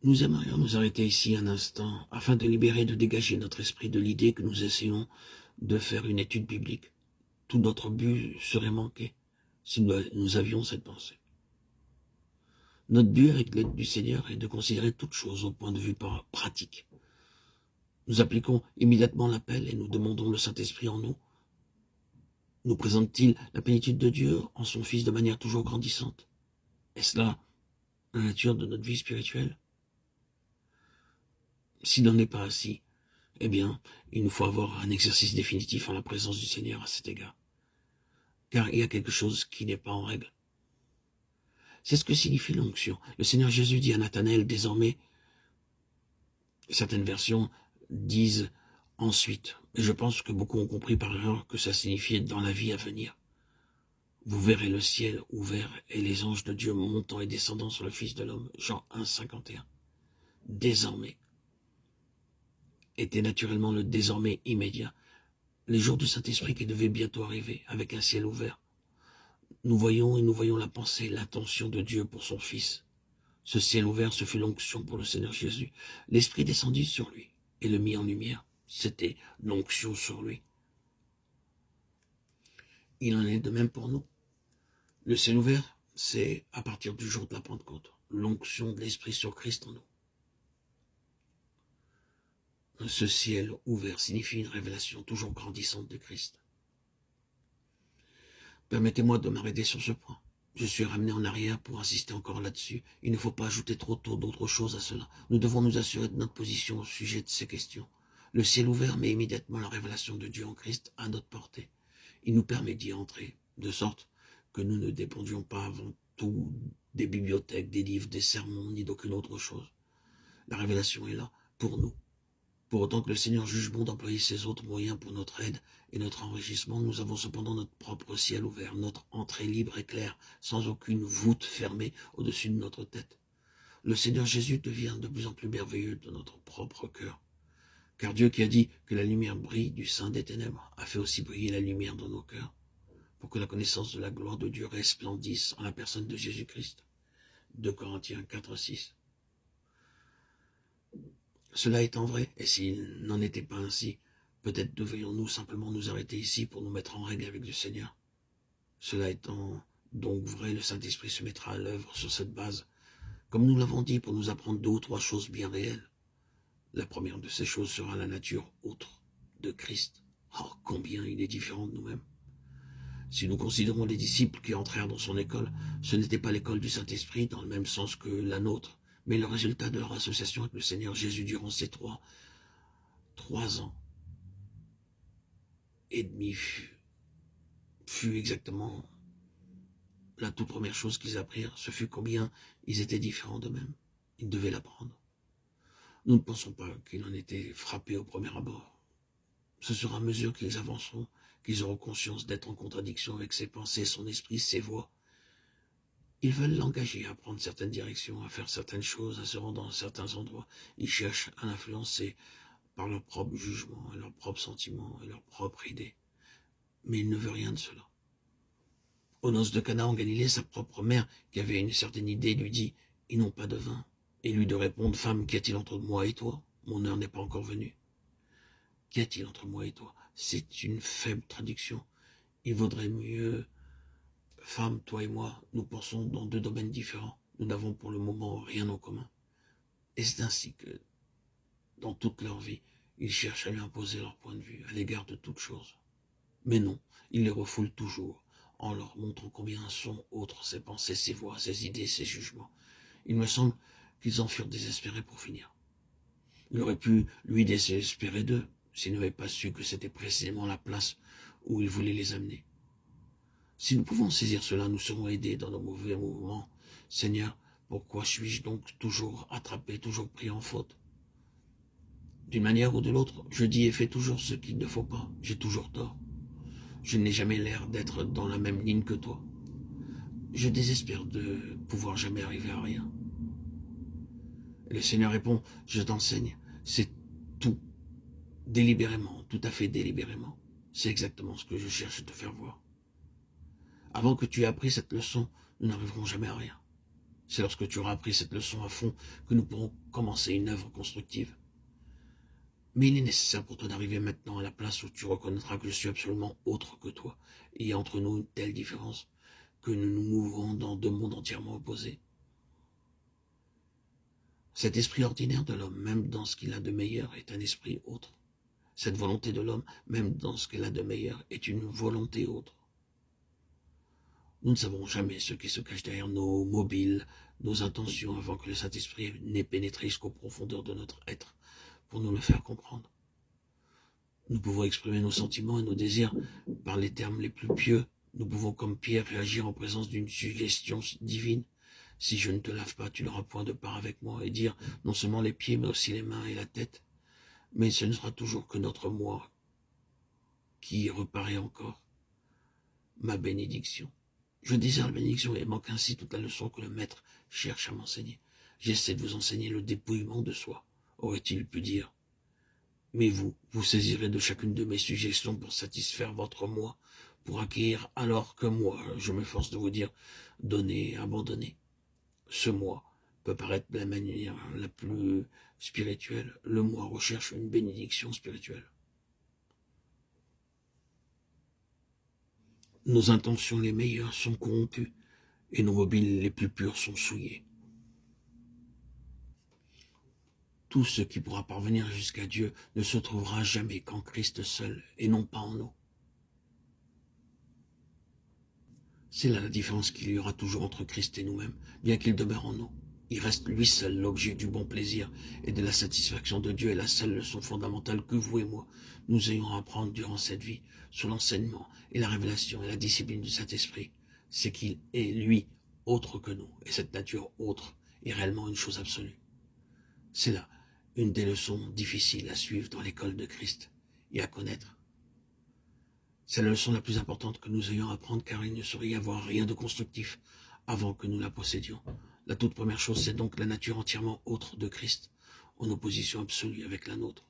Nous aimerions nous arrêter ici un instant afin de libérer et de dégager notre esprit de l'idée que nous essayons de faire une étude biblique. Tout notre but serait manqué si nous avions cette pensée. Notre but avec l'aide du Seigneur est de considérer toutes choses au point de vue pratique. Nous appliquons immédiatement l'appel et nous demandons le Saint-Esprit en nous. Nous présente-t-il la plénitude de Dieu en son Fils de manière toujours grandissante? Est-ce là la nature de notre vie spirituelle? S'il n'en est pas ainsi, eh bien, il nous faut avoir un exercice définitif en la présence du Seigneur à cet égard. Car il y a quelque chose qui n'est pas en règle. C'est ce que signifie l'onction. Le Seigneur Jésus dit à Nathanaël, désormais, certaines versions disent ensuite. Et je pense que beaucoup ont compris par erreur que ça signifiait dans la vie à venir. Vous verrez le ciel ouvert et les anges de Dieu montant et descendant sur le Fils de l'homme. Jean 1, 51. Désormais était naturellement le désormais immédiat. Les jours du Saint-Esprit qui devaient bientôt arriver avec un ciel ouvert. Nous voyons la pensée, l'intention de Dieu pour son Fils. Ce ciel ouvert, ce fut l'onction pour le Seigneur Jésus. L'Esprit descendit sur lui et le mit en lumière. C'était l'onction sur lui. Il en est de même pour nous. Le ciel ouvert, c'est à partir du jour de la Pentecôte, l'onction de l'Esprit sur Christ en nous. Ce ciel ouvert signifie une révélation toujours grandissante de Christ. Permettez-moi de m'arrêter sur ce point. Je suis ramené en arrière pour insister encore là-dessus. Il ne faut pas ajouter trop tôt d'autres choses à cela. Nous devons nous assurer de notre position au sujet de ces questions. Le ciel ouvert met immédiatement la révélation de Dieu en Christ à notre portée. Il nous permet d'y entrer, de sorte que nous ne dépendions pas avant tout des bibliothèques, des livres, des sermons, ni d'aucune autre chose. La révélation est là, pour nous. Pour autant que le Seigneur juge bon d'employer ces autres moyens pour notre aide et notre enrichissement, nous avons cependant notre propre ciel ouvert, notre entrée libre et claire, sans aucune voûte fermée au-dessus de notre tête. Le Seigneur Jésus devient de plus en plus merveilleux dans notre propre cœur. Car Dieu qui a dit que la lumière brille du sein des ténèbres a fait aussi briller la lumière dans nos cœurs, pour que la connaissance de la gloire de Dieu resplendisse en la personne de Jésus-Christ. 2 Corinthiens 4, 6. Cela étant vrai, et s'il n'en était pas ainsi, peut-être devrions-nous simplement nous arrêter ici pour nous mettre en règle avec le Seigneur. Cela étant donc vrai, le Saint-Esprit se mettra à l'œuvre sur cette base, comme nous l'avons dit, pour nous apprendre 2 ou 3 choses bien réelles. La première de ces choses sera la nature autre de Christ. Oh, combien il est différent de nous-mêmes. Si nous considérons les disciples qui entrèrent dans son école, ce n'était pas l'école du Saint-Esprit dans le même sens que la nôtre, mais le résultat de leur association avec le Seigneur Jésus durant ces trois ans et demi fut exactement la toute première chose qu'ils apprirent. Ce fut combien ils étaient différents d'eux-mêmes. Ils devaient l'apprendre. Nous ne pensons pas qu'ils en étaient frappés au premier abord. Ce sera à mesure qu'ils avanceront, qu'ils auront conscience d'être en contradiction avec ses pensées, son esprit, ses voix. Ils veulent l'engager à prendre certaines directions, à faire certaines choses, à se rendre dans certains endroits. Ils cherchent à l'influencer par leur propre jugement, leurs propres sentiments et leurs propres idées. Mais il ne veut rien de cela. Aux noces de Cana en Galilée, sa propre mère, qui avait une certaine idée, lui dit « Ils n'ont pas de vin ». Et lui de répondre « Femme, qu'y a-t-il entre moi et toi? Mon heure n'est pas encore venue. » Qu'y a-t-il entre moi et toi? C'est une faible traduction. Il vaudrait mieux, femme, toi et moi, nous pensons dans 2 domaines différents. Nous n'avons pour le moment rien en commun. Et c'est ainsi que, dans toute leur vie, ils cherchent à lui imposer leur point de vue à l'égard de toute chose. Mais non, ils les refoulent toujours, en leur montrant combien sont autres ses pensées, ses voix, ses idées, ses jugements. Il me semble qu'ils en furent désespérés pour finir. Il aurait pu, lui, désespérer d'eux, s'il n'avait pas su que c'était précisément la place où il voulait les amener. Si nous pouvons saisir cela, nous serons aidés dans nos mauvais mouvements. Seigneur, pourquoi suis-je donc toujours attrapé, toujours pris en faute? D'une manière ou de l'autre, je dis et fais toujours ce qu'il ne faut pas. J'ai toujours tort. Je n'ai jamais l'air d'être dans la même ligne que toi. Je désespère de pouvoir jamais arriver à rien. Et le Seigneur répond, je t'enseigne, c'est tout, délibérément, tout à fait délibérément. C'est exactement ce que je cherche à te faire voir. Avant que tu aies appris cette leçon, nous n'arriverons jamais à rien. C'est lorsque tu auras appris cette leçon à fond que nous pourrons commencer une œuvre constructive. Mais il est nécessaire pour toi d'arriver maintenant à la place où tu reconnaîtras que je suis absolument autre que toi. Et il y a entre nous une telle différence que nous nous mouvons dans deux mondes entièrement opposés. Cet esprit ordinaire de l'homme, même dans ce qu'il a de meilleur, est un esprit autre. Cette volonté de l'homme, même dans ce qu'elle a de meilleur, est une volonté autre. Nous ne savons jamais ce qui se cache derrière nos mobiles, nos intentions, avant que le Saint-Esprit n'ait pénétré jusqu'aux profondeurs de notre être pour nous le faire comprendre. Nous pouvons exprimer nos sentiments et nos désirs par les termes les plus pieux. Nous pouvons, comme Pierre, réagir en présence d'une suggestion divine. Si je ne te lave pas, tu n'auras point de part avec moi, et dire non seulement les pieds, mais aussi les mains et la tête. Mais ce ne sera toujours que notre moi qui reparaît encore ma bénédiction. Je désire la bénédiction et manque ainsi toute la leçon que le maître cherche à m'enseigner. J'essaie de vous enseigner le dépouillement de soi, aurait-il pu dire. Mais vous saisirez de chacune de mes suggestions pour satisfaire votre moi, pour acquérir alors que moi, je m'efforce de vous dire, donner, abandonner. Ce moi peut paraître de la manière la plus spirituelle. Le moi recherche une bénédiction spirituelle. Nos intentions les meilleures sont corrompues et nos mobiles les plus purs sont souillés. Tout ce qui pourra parvenir jusqu'à Dieu ne se trouvera jamais qu'en Christ seul et non pas en nous. C'est là la différence qu'il y aura toujours entre Christ et nous-mêmes, bien qu'il demeure en nous. Il reste lui seul l'objet du bon plaisir et de la satisfaction de Dieu est la seule leçon fondamentale que vous et moi, nous ayons à apprendre durant cette vie, sous l'enseignement et la révélation et la discipline du Saint-Esprit. C'est qu'il est, lui, autre que nous, et cette nature autre est réellement une chose absolue. C'est là une des leçons difficiles à suivre dans l'école de Christ et à connaître. C'est la leçon la plus importante que nous ayons à apprendre, car il ne saurait y avoir rien de constructif avant que nous la possédions. La toute première chose, c'est donc la nature entièrement autre de Christ, en opposition absolue avec la nôtre.